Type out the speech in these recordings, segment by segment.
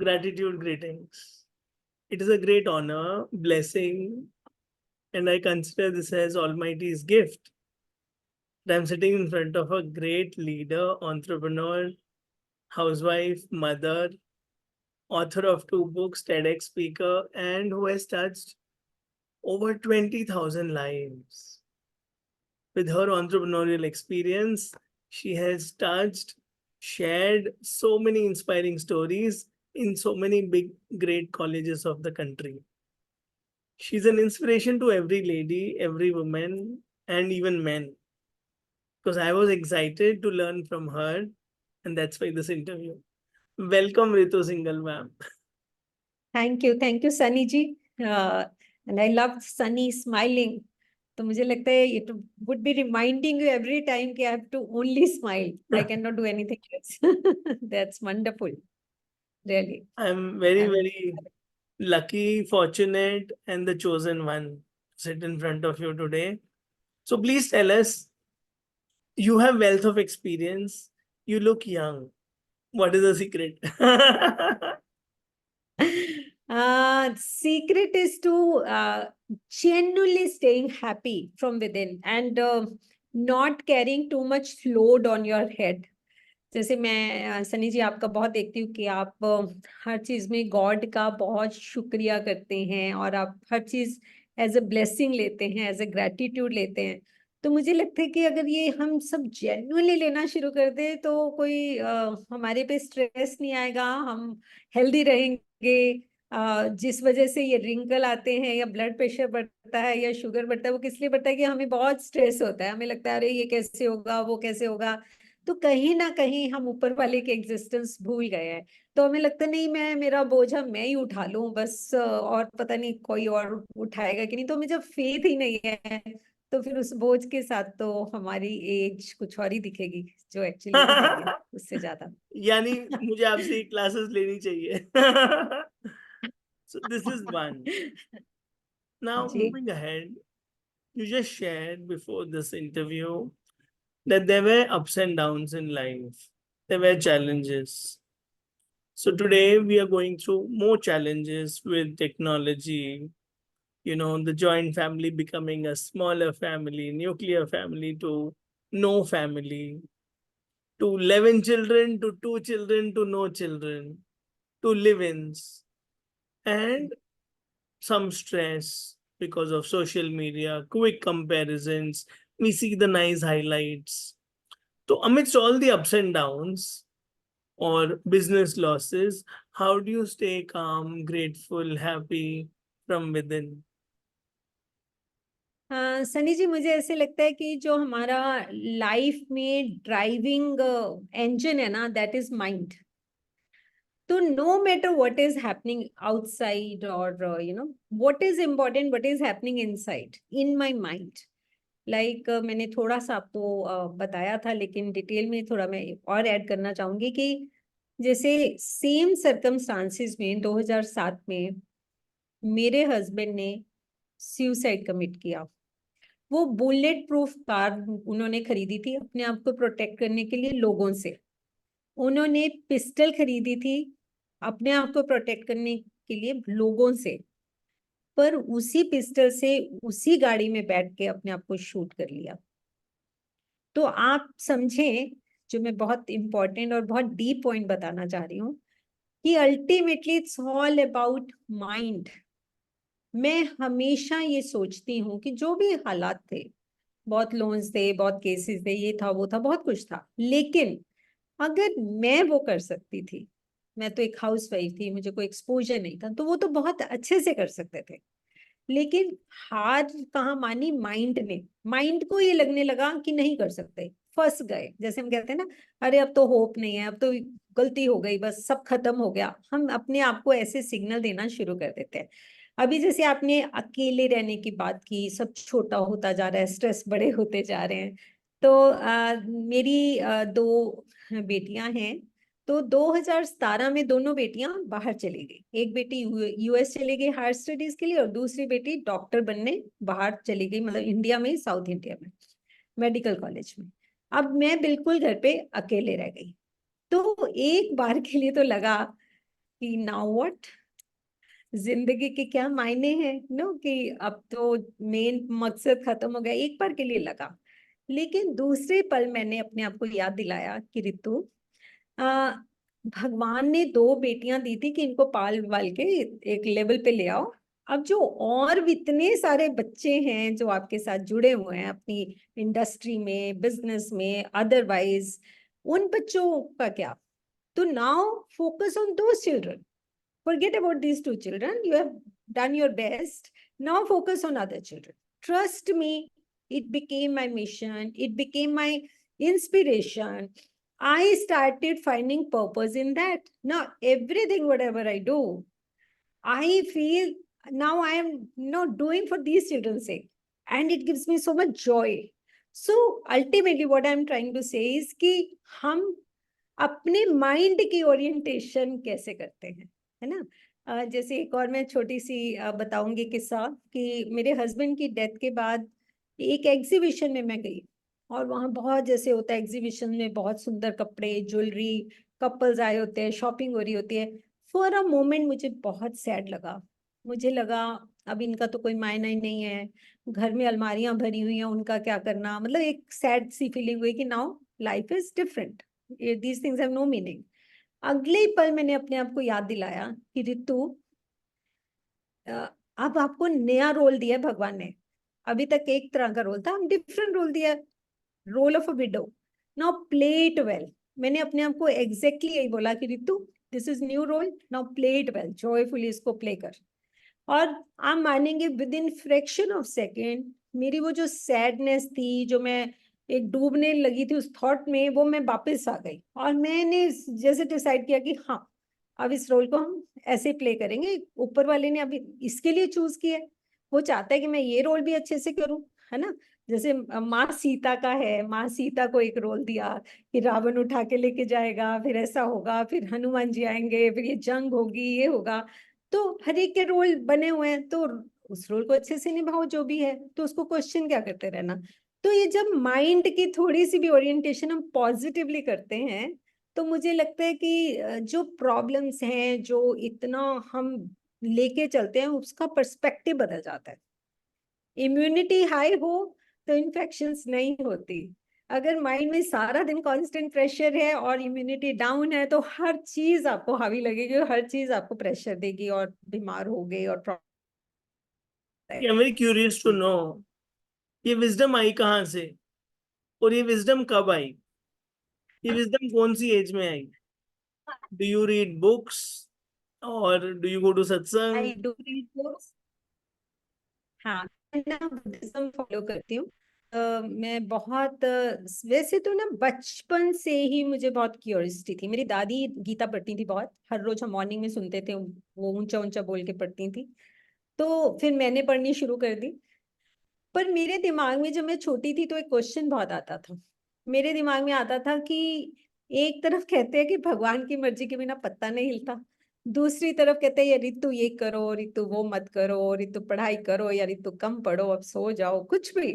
Gratitude greetings. It is a great honor, blessing, and I consider this as Almighty's gift. That I'm sitting in front of a great leader, entrepreneur, housewife, mother, author of 2 books, TEDx speaker, and who has touched over 20,000 lives. With her entrepreneurial experience, she has touched, shared so many inspiring stories in so many big, great colleges of the country. She's an inspiration to every lady, every woman, and even men. Because I was excited to learn from her, and that's why this interview. Welcome, Ritu Singhal, ma'am. Thank you Sunny ji and I love Sunny smiling. तो मुझे लगता है it would be reminding you every time कि I have to only smile. I can not do anything else. That's wonderful, really. I'm very, I'm very lucky, fortunate, and the chosen one to sit in front of you today. So please tell us, you have wealth of experience. You look young. What is the secret? secret is to genuinely staying happy from within and not carrying too much load on your head. जैसे मैं सनी जी आपका बहुत देखती हूँ कि आप हर चीज में गॉड का बहुत शुक्रिया करते हैं और आप हर चीज एज अ ब्लेसिंग लेते हैं, एज अ ग्रेटिट्यूड लेते हैं. तो मुझे लगता है कि अगर ये हम सब जेन्युइनली लेना शुरू कर दे तो कोई हमारे पे स्ट्रेस नहीं आएगा, हम हेल्दी रहेंगे. जिस वजह से ये रिंकल आते हैं या ब्लड प्रेशर बढ़ता है या शुगर बढ़ता है, वो किस लिए बढ़ता है कि हमें बहुत स्ट्रेस होता है. हमें लगता है अरे ये कैसे होगा, वो कैसे होगा. तो कहीं ना कहीं हम ऊपर वाले के एग्जिस्टेंस भूल गए हैं. तो हमें लगता नहीं मैं मेरा बोझा मैं ही उठा लूं बस, और पता नहीं कोई और उठाएगा कि नहीं. तो हमें जब फेथ ही नहीं है तो फिर उस बोझ के साथ तो हमारी एज कुछ और ही दिखेगी जो एक्चुअली में है उससे ज्यादा. यानी मुझे आपसे क्लासेस लेनी चाहिए. So this is one. Now ji. moving ahead, you just shared before this interview that there were ups and downs in life. There were challenges. So today we are going through more challenges with technology, the joint family becoming a smaller family, nuclear family to no family, to 11 children, to 2 children, to no children, to live ins, and some stress because of social media, quick comparisons. We see the nice highlights. So, amidst all the ups and downs or business losses, how do you stay calm, grateful, happy from within? Sunny जी मुझे ऐसे लगता है कि जो हमारा life में driving engine है ना, दैट इज माइंड. तो no matter what is happening outside और what is important, what is happening inside in my mind. Like मैंने थोड़ा सा आपको बताया था लेकिन डिटेल में थोड़ा मैं और ऐड करना चाहूंगी कि जैसे सेम सर्कमस्टांसिस में 2007 में मेरे हस्बैंड ने सुसाइड कमिट किया. वो बुलेट प्रूफ कार उन्होंने खरीदी थी अपने आप को प्रोटेक्ट करने के लिए लोगों से. उन्होंने पिस्टल खरीदी थी अपने आप को प्रोटेक्ट करने के लिए लोगों से. पर उसी पिस्टल से उसी गाड़ी में बैठ के अपने आप को शूट कर लिया. तो आप समझें, जो मैं बहुत इंपॉर्टेंट और बहुत डीप पॉइंट बताना चाह रही हूँ कि ultimately it's all about mind. मैं हमेशा ये सोचती हूँ कि जो भी हालात थे, बहुत लोन्स थे, बहुत केसेस थे, ये था वो था, बहुत कुछ था, लेकिन अगर मैं वो कर सकती थी, मैं तो एक हाउस वाइफ थी, मुझे कोई एक्सपोजर नहीं था, तो वो तो बहुत अच्छे से कर सकते थे. लेकिन हार कहाँ मानी माइंड ने. माइंड को ये लगने लगा कि नहीं कर सकते, फंस गए. जैसे हम कहते हैं ना, अरे अब तो होप नहीं है, अब तो गलती हो गई, बस सब खत्म हो गया. हम अपने आप को ऐसे सिग्नल देना शुरू कर देते हैं. अभी जैसे आपने अकेले रहने की बात की, सब छोटा होता जा रहा है, स्ट्रेस बड़े होते जा रहे हैं. तो मेरी 2 बेटियां हैं. तो 2017 में दोनों बेटियां बाहर चली गई. एक बेटी यूएस चली गई हायर स्टडीज के लिए और दूसरी बेटी डॉक्टर बनने बाहर चली गई, मतलब इंडिया में, साउथ इंडिया में, मेडिकल कॉलेज में. अब मैं बिल्कुल घर पे अकेले रह गई. तो एक बार के लिए तो लगा कि नाउ व्हाट, जिंदगी के क्या मायने हैं, नो कि अब तो मेन मकसद खत्म हो गया, एक बार के लिए लगा। लेकिन दूसरे पल मैंने अपने आप को याद दिलाया कि रितु, आ, भगवान ने दो बेटियां दी थी कि इनको पाल वाल के एक लेवल पे ले आओ। अब जो और भी इतने सारे बच्चे हैं जो आपके साथ जुड़े हुए हैं अपनी इंडस्ट्री में, बिजनेस में, अदरवाइज, उन बच्चों का क्या? तो now focus on those children, forget about these two children, you have done your best, now focus on other children. Trust me, it became my mission, it became my inspiration. I started finding purpose in that. Now everything whatever I do, I feel now I am not doing for these children's sake, and it gives me so much joy. So ultimately what I am trying to say is कि हम अपने mind की orientation कैसे करते हैं, है ना? जैसे एक और मैं छोटी सी बताऊंगी किस्सा कि मेरे हस्बैंड की डेथ के बाद एक एग्जीबिशन में मैं गई, और वहाँ बहुत, जैसे होता है एग्जीबिशन में, बहुत सुंदर कपड़े, ज्वेलरी, कपल्स आए होते हैं, शॉपिंग हो रही होती है। फॉर अ मोमेंट मुझे बहुत सैड लगा। मुझे लगा अब इनका तो कोई मायना ही नहीं है, घर में अलमारियां भरी हुई हैं, उनका क्या करना, मतलब एक सैड सी फीलिंग हुई कि now life is different, these things have no meaning. अगले ही पल मैंने अपने आप को याद दिलाया कि रितु, अब आपको नया रोल दिया है भगवान ने। अभी तक एक तरह का रोल था, हम डिफरेंट रोल दिया, role of a widow. Now play it well. मैंने अपने आप को एग्जैक्टली यही बोला कि Ritu, this is new role, now play it well, joyfully इसको प्ले कर। और आप मानेंगे within fraction of second मेरी वो जो सैडनेस थी, जो मैं एक डूबने लगी थी उस थॉट में, वो मैं वापस आ गई, और मैंने जैसे डिसाइड किया कि हाँ, अब इस रोल को हम ऐसे प्ले करेंगे, ऊपर वाले ने अभी इसके लिए चूज किया है, वो चाहता है कि मैं ये रोल भी अच्छे से करूं, है ना? जैसे माँ सीता का है, माँ सीता को एक रोल दिया कि रावण उठा के लेके जाएगा, फिर ऐसा होगा, फिर हनुमान जी आएंगे, फिर ये जंग होगी, ये होगा। तो हर एक के रोल बने हुए हैं, तो उस रोल को अच्छे से निभाओ जो भी है, तो उसको क्वेश्चन क्या करते रहना। तो ये जब माइंड की थोड़ी सी भी ओरिएंटेशन हम पॉजिटिवली करते हैं, तो मुझे लगता है कि जो प्रॉब्लम्स हैं, जो इतना हम लेके चलते हैं, उसका पर्सपेक्टिव बदल जाता है। इम्यूनिटी हाई हो तो इन्फेक्शंस नहीं होती। अगर माइंड में सारा दिन कांस्टेंट प्रेशर है और इम्यूनिटी डाउन है, तो हर चीज आपको हावी लगेगी और हर चीज आपको प्रेशर देगी और बीमार हो गई और I am very curious to know, ये विजडम आई कहाँ से, और ये विजडम कब आई? ये विजडम कौन सी एज में आई? डू यू रीड बुक्स और डू यू गो टू सत्संग? I do read books. हाँ, मैं ना बुद्धिज्म फॉलो करती हूँ। मैं बहुत वैसे तो ना बचपन से ही मुझे बहुत क्यूरियोसिटी थी। मेरी दादी गीता पढ़ती थी बहुत, हर रोज हम मॉर्निंग में सुनते थे, वो ऊंचा ऊंचा बोल के पढ़ती थी। तो फिर मैंने पढ़नी शुरू कर दी। पर मेरे दिमाग में जब मैं छोटी थी तो एक क्वेश्चन बहुत आता था। मेरे दिमाग में आता था कि एक तरफ कहते हैं कि भगवान की मर्जी के बिना पत्ता नहीं हिलता, दूसरी तरफ कहते हैं या रितु ये करो, रितु वो मत करो, रितु पढ़ाई करो, या रितु कम पढ़ो, अब सो जाओ, कुछ भी।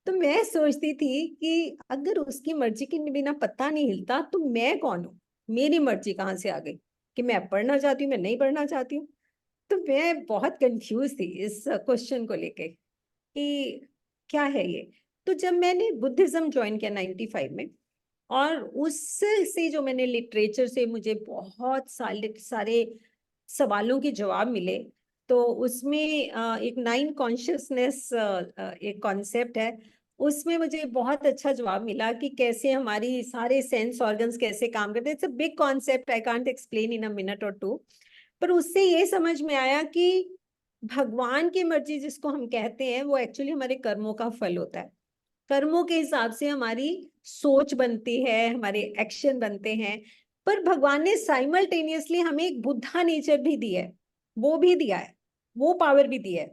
तो मैं सोचती थी कि अगर उसकी मर्जी के बिना पत्ता नहीं हिलता तो मैं कौन हूँ? मेरी मर्जी कहाँ से आ गई कि मैं पढ़ना चाहती हूँ, मैं नहीं पढ़ना चाहती हूँ? तो मैं बहुत कंफ्यूज थी इस क्वेश्चन को लेके कि क्या है ये। तो जब मैंने बुद्धिज्म ज्वाइन किया 95 में, और उससे जो मैंने लिटरेचर से मुझे बहुत सारे सारे सवालों के जवाब मिले, तो उसमें एक नाइन कॉन्शियसनेस एक कॉन्सेप्ट है, उसमें मुझे बहुत अच्छा जवाब मिला कि कैसे हमारी सारे सेंस ऑर्गन्स कैसे काम करते हैं। It's a big concept, I can't explain in a minute और टू। पर उससे ये समझ में आया कि भगवान की मर्जी जिसको हम कहते हैं, वो एक्चुअली हमारे कर्मों का फल होता है। कर्मों के हिसाब से हमारी सोच बनती है, हमारे एक्शन बनते हैं। पर भगवान ने साइमल्टेनियसली हमें एक बुद्धा नेचर भी दिया है, वो भी दिया है, वो पावर भी दी है।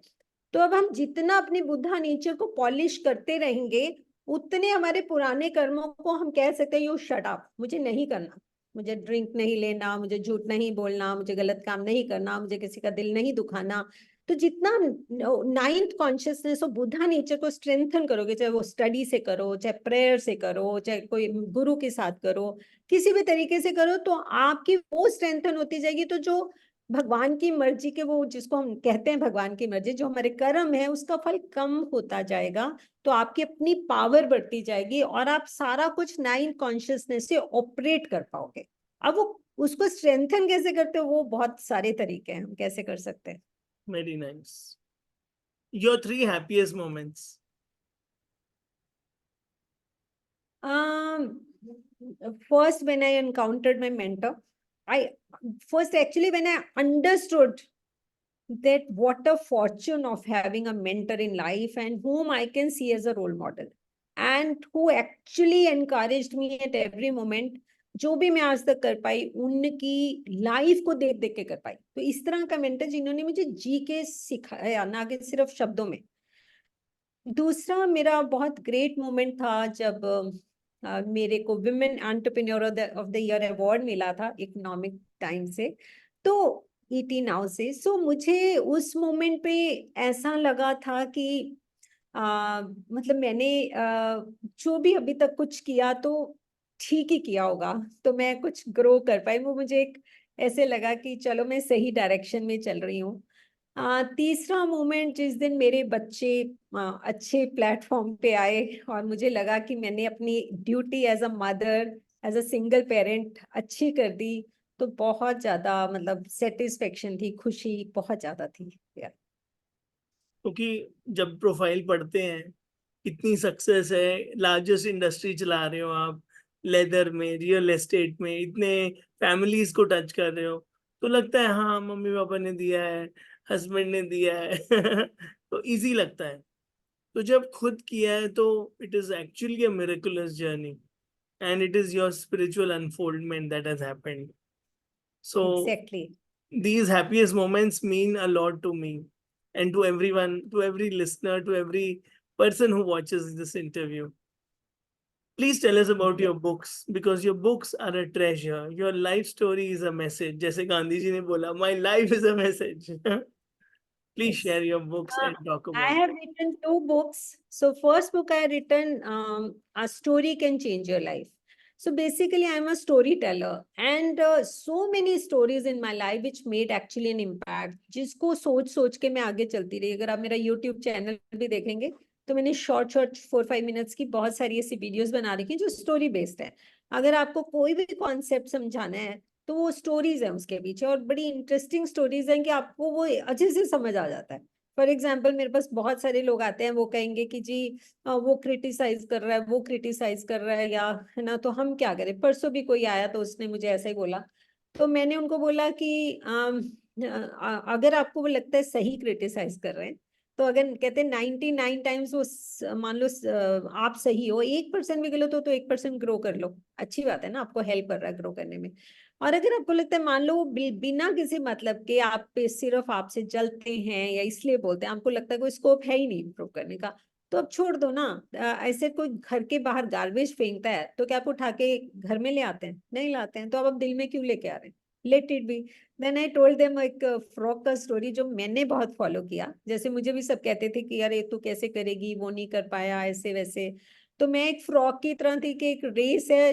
तो अब हम जितना अपने बुद्धा नेचर को पॉलिश करते रहेंगे, उतने हमारे पुराने कर्मों को हम कह सकते हैं यू शट अप, मुझे नहीं करना, मुझे ड्रिंक नहीं लेना, मुझे झूठ नहीं बोलना, मुझे गलत काम नहीं करना, मुझे किसी का दिल नहीं दुखाना। तो जितना नाइन्थ कॉन्शियसनेस और बुद्धा नेचर को स्ट्रेंथन करोगे, चाहे वो स्टडी से करो, चाहे प्रेयर से करो, चाहे कोई गुरु के साथ करो, किसी भी तरीके से करो, तो आपकी वो स्ट्रेंथन होती जाएगी। तो जो भगवान की मर्जी के, वो जिसको हम कहते हैं भगवान की मर्जी, जो हमारे कर्म है उसका फल कम होता जाएगा, तो आपकी अपनी पावर बढ़ती जाएगी और आप सारा कुछ नाइन्थ कॉन्शियसनेस से ऑपरेट कर पाओगे। अब वो उसको स्ट्रेंथन कैसे करते हो, वो बहुत सारे तरीके हैं हम कैसे कर सकते हैं। Very nice. Your 3 happiest moments. First, when I encountered my mentor, when I understood that what a fortune of having a mentor in life and whom I can see as a role model and who actually encouraged me at every moment, जो भी मैं आज तक कर पाई उनकी life को देख देख के कर पाई। तो इस तरह का मेंटर जिन्होंने मुझे जी के सिखाया, ना कि सिर्फ शब्दों में। दूसरा मेरा बहुत ग्रेट मोमेंट था जब मेरे को women entrepreneur of the year award मिला था इकोनॉमिक टाइम से, तो ईटी नाउ से। सो मुझे उस मोमेंट पे ऐसा लगा था कि मतलब मैंने जो भी अभी तक कुछ किया तो ठीक ही किया होगा, तो मैं कुछ ग्रो कर पाई। वो मुझे एक ऐसे लगा कि चलो मैं सही डायरेक्शन में चल रही हूँ। तीसरा मोमेंट जिस दिन मेरे बच्चे अच्छे प्लेटफॉर्म पे आए और मुझे लगा कि मैंने अपनी duty as a mother, as a single parent अच्छी कर दी, तो बहुत ज्यादा मतलब सेटिस्फेक्शन थी, खुशी बहुत ज्यादा थी यार। क्योंकि जब प्रोफाइल पढ़ते हैं, इतनी सक्सेस है, लार्जेस्ट इंडस्ट्री चला रहे हो आप, लेदर में, रियल एस्टेट में, इतने फैमिलीज को टच कर रहे हो, तो लगता है हाँ मम्मी पापा ने दिया है, हस्बैंड ने दिया है तो इजी लगता है। तो जब खुद किया है तो it is actually a miraculous journey and it is your spiritual unfoldment that has happened. So exactly. these happiest moments mean a lot to me and to everyone, to every listener, to every person who watches this interview. Please tell us about your books because your books are a treasure. Your life story is a message. जैसे गांधी जी ने बोला, my life is a message. Please share your books and talk I about have it. written 2 books. So first book I written, A Story Can Change Your Life. So basically I'm a storyteller and so many stories in my life which made actually an impact. जिसको सोच सोच के मैं आगे चलती रही। अगर आप मेरा YouTube चैनल भी देखेंगे तो मैंने शॉर्ट 4-5 मिनट्स की बहुत सारी ऐसी वीडियोस बना रखी हैं जो स्टोरी बेस्ड है। अगर आपको कोई भी कॉन्सेप्ट समझाना है तो वो स्टोरीज है उसके पीछे, और बड़ी इंटरेस्टिंग स्टोरीज हैं कि आपको वो अच्छे से समझ आ जाता है। फॉर एग्जाम्पल मेरे पास बहुत सारे लोग आते हैं, वो कहेंगे कि जी वो क्रिटिसाइज कर रहा है, वो क्रिटिसाइज कर रहा है, या है ना, तो हम क्या करें। परसों भी कोई आया तो उसने मुझे ऐसा ही बोला, तो मैंने उनको बोला कि अगर आपको वो लगता है सही क्रिटिसाइज कर रहे हैं, तो अगर कहते हैं 99 टाइम्स वो मान लो आप सही हो, 1% भी गलत हो तो 1% ग्रो कर लो, अच्छी बात है ना, आपको हेल्प कर रहा है ग्रो करने में। और अगर आपको लगता है मान लो बिना किसी मतलब के आप पे सिर्फ आपसे जलते हैं या इसलिए बोलते हैं, आपको लगता है कोई स्कोप है ही नहीं इम्प्रूव करने का, तो अब छोड़ दो ना। ऐसे कोई घर के बाहर गार्बेज फेंकता है तो क्या आप उठा के घर में ले आते हैं? नहीं लाते हैं, तो अब दिल में क्यों लेके आ रहे हैं? Let it be. Then I told them एक फ्रॉक का स्टोरी जो मैंने बहुत फॉलो किया। जैसे मुझे भी सब कहते थे कि अरे तू कैसे करेगी, वो नहीं कर पाया, ऐसे वैसे। तो मैं एक फ्रॉक की तरह थी कि एक रेस है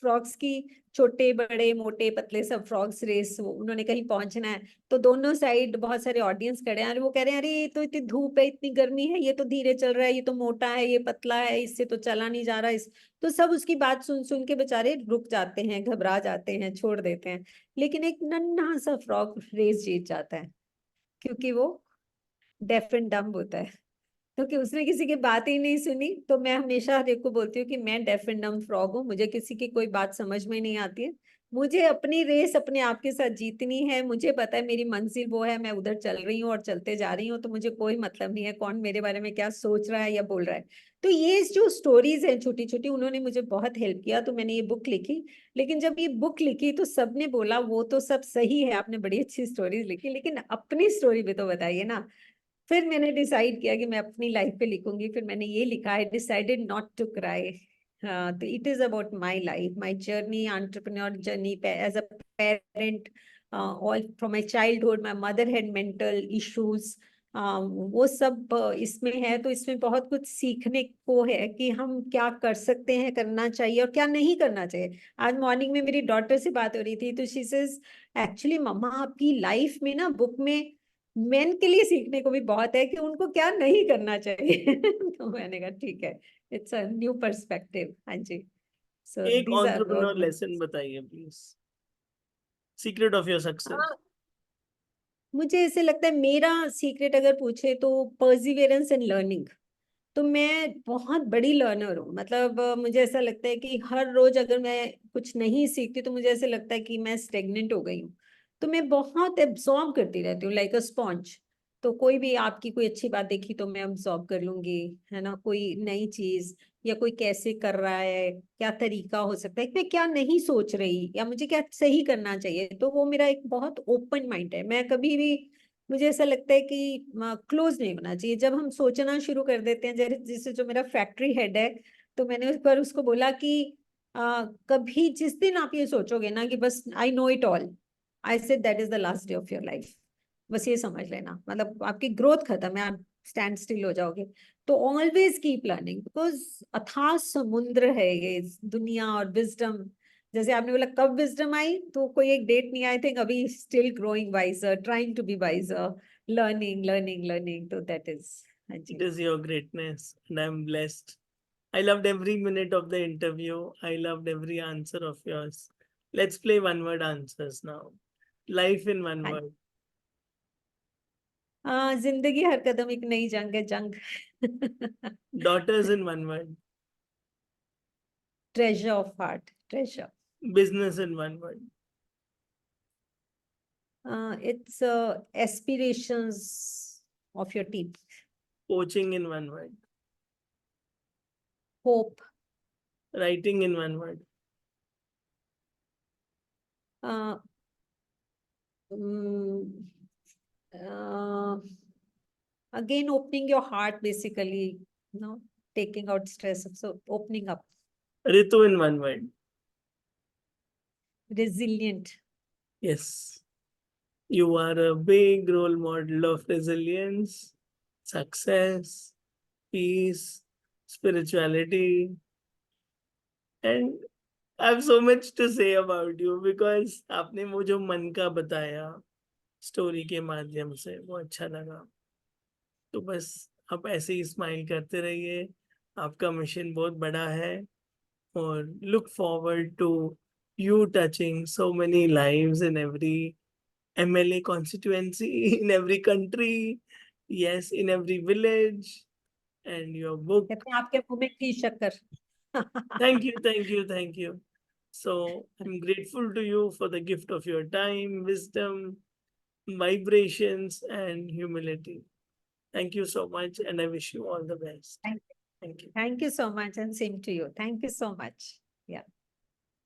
फ्रॉक्स की, छोटे बड़े मोटे पतले सब फ्रॉक्स रेस, उन्होंने कहीं पहुंचना है, तो दोनों साइड बहुत सारे ऑडियंस खड़े हैं और वो कह रहे हैं अरे ये तो इतनी धूप है, इतनी गर्मी है, ये तो धीरे चल रहा है, ये तो मोटा है, ये पतला है, इससे तो चला नहीं जा रहा। इस तो सब उसकी बात सुन सुन के बेचारे रुक जाते हैं, घबरा जाते हैं, छोड़ देते हैं। लेकिन एक नन्हा सा फ्रॉक रेस जीत जाता है, क्योंकि वो डेफ एंड डम्ब होता है, क्योंकि उसने किसी की बात ही नहीं सुनी। तो मैं हमेशा हर एक को बोलती हूँ कि मैं डेफ एंड डम्ब फ्रॉग हूँ, मुझे किसी की कोई बात समझ में नहीं आती है, मुझे अपनी रेस अपने आप के साथ जीतनी है, मुझे पता है मेरी मंजिल वो है, मैं उधर चल रही हूँ और चलते जा रही हूँ, तो मुझे कोई मतलब नहीं है कौन मेरे बारे में क्या सोच रहा है या बोल रहा है। तो ये जो स्टोरीज हैं छोटी छोटी, उन्होंने मुझे बहुत हेल्प किया, तो मैंने ये बुक लिखी। लेकिन जब ये बुक लिखी तो सबने बोला वो तो सब सही है, आपने बड़ी अच्छी स्टोरीज लिखी, लेकिन अपनी स्टोरी भी तो बताइए ना। फिर मैंने डिसाइड किया कि मैं अपनी लाइफ पे लिखूंगी, फिर मैंने ये लिखा है, डिसाइडेड नॉट टू क्राई। हाँ, तो it is about my life, my journey, entrepreneur journey as a parent, all from my childhood. My mother had mental issues, वो सब इसमें है। तो इसमें बहुत कुछ सीखने को है कि हम क्या कर सकते हैं, करना चाहिए और क्या नहीं करना चाहिए। आज मॉर्निंग में मेरी डॉटर से बात हो रही थी, तो शी सेज एक्चुअली मम्मा आपकी लाइफ में ना बुक में मेन के लिए सीखने को भी बहुत है कि उनको क्या नहीं करना चाहिए। तो मैंने कहा ठीक है, इट्स अ न्यू पर्सपेक्टिव। हाँ जी। सो एक दीज आर एंटरप्रेन्योर लेसन बताइए please, secret of your success. मुझे ऐसे लगता है मेरा सीक्रेट अगर पूछे तो पर्सिवियरेंस इन लर्निंग। तो मैं बहुत बड़ी लर्नर हूँ, मतलब मुझे ऐसा लगता है कि हर रोज अगर मैं कुछ नहीं सीखती तो मुझे ऐसे लगता है कि मैं स्टेगनेंट हो गई हूँ। तो मैं बहुत एब्जॉर्ब करती रहती हूँ लाइक अ स्पॉन्ज। तो कोई भी आपकी कोई अच्छी बात देखी तो मैं एब्जॉर्ब कर लूंगी, है ना, कोई नई चीज या कोई कैसे कर रहा है, क्या तरीका हो सकता है, मैं क्या नहीं सोच रही या मुझे क्या सही करना चाहिए, तो वो मेरा एक बहुत ओपन माइंड है। मैं कभी भी, मुझे ऐसा लगता है कि क्लोज नहीं होना चाहिए। जब हम सोचना शुरू कर देते हैं, जैसे जो मेरा फैक्ट्री हेड है, तो मैंने उस पर उसको बोला कि कभी जिस दिन आप ये सोचोगे ना कि बस I know it all, I said that is the last day of your life. बस ये समझ लेना, मतलब आपकी ग्रोथ खत्म है, आप स्टैंड स्टिल हो जाओगे। तो ऑलवेज कीप लर्निंग, बिकॉज अथाह समुद्र है ये दुनिया। और विजडम, जैसे आपने बोला कब विजडम आई, तो कोई एक डेट नहीं, आई थिंक अभी still growing wiser, trying to be wiser, learning learning learning, तो दैट इज। हाँ It ji. is your greatness, and I'm blessed. I loved every minute of the interview. I loved every answer of yours. Let's play one word answers now. Life in one हाँ, word. जिंदगी हर कदम एक नई जंग है, जंग। Daughters in one word. Treasure of heart, treasure. Business in one word. It's aspirations of your team. Coaching in one word. Hope. Writing in one word. Uh, mm, uh, Again, opening your heart, basically, taking out stress. So opening up. Ritu in one word. Resilient. Yes. You are a big role model of resilience, success, peace, spirituality, and I have so much to say about you because आपने वो जो मन का बताया story के माध्यम से वो अच्छा लगा। तो बस आप ऐसे ही स्माइल करते रहिए, आपका मिशन बहुत बड़ा है, और look forward to you touching so many lives in every MLA constituency, in every country, yes, in every village, and your book. कहते हैं आपके मुंह में घी शक्कर। Thank you, thank you, thank you. So I'm grateful to you for the gift of your time, wisdom, vibrations, and humility. Thank you so much, and I wish you all the best. Thank Thank you. Thank you so much, and same to you. Thank you so much. Yeah.